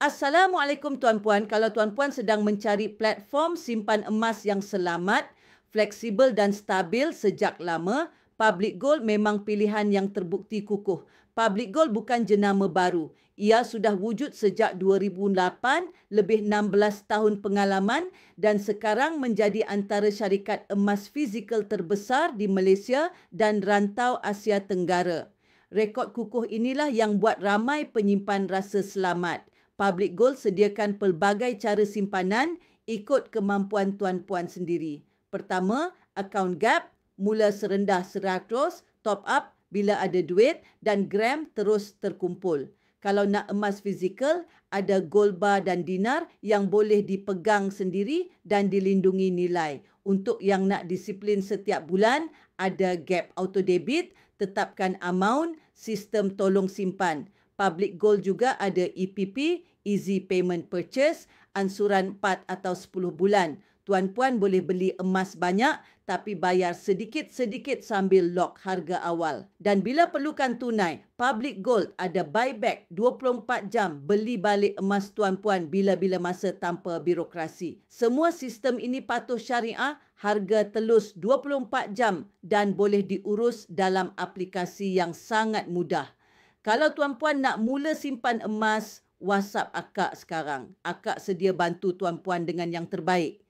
Assalamualaikum tuan-puan. Kalau tuan-puan sedang mencari platform simpan emas yang selamat, fleksibel dan stabil sejak lama, Public Gold memang pilihan yang terbukti kukuh. Public Gold bukan jenama baru. Ia sudah wujud sejak 2008, lebih 16 tahun pengalaman dan sekarang menjadi antara syarikat emas fizikal terbesar di Malaysia dan rantau Asia Tenggara. Rekod kukuh inilah yang buat ramai penyimpan rasa selamat. Public Gold sediakan pelbagai cara simpanan ikut kemampuan tuan-puan sendiri. Pertama, akaun Gap mula serendah 100, top up bila ada duit dan gram terus terkumpul. Kalau nak emas fizikal, ada gold bar dan dinar yang boleh dipegang sendiri dan dilindungi nilai. Untuk yang nak disiplin setiap bulan, ada Gap Auto Debit, tetapkan amount, sistem tolong simpan. Public Gold juga ada EPP, Easy Payment Purchase, ansuran 4 atau 10 bulan. Tuan-puan boleh beli emas banyak tapi bayar sedikit-sedikit sambil lock harga awal. Dan bila perlukan tunai, Public Gold ada buyback 24 jam beli balik emas tuan-puan bila-bila masa tanpa birokrasi. Semua sistem ini patuh syariah, harga telus 24 jam dan boleh diurus dalam aplikasi yang sangat mudah. Kalau tuan-puan nak mula simpan emas, WhatsApp Akak sekarang. Akak sedia bantu tuan-puan dengan yang terbaik.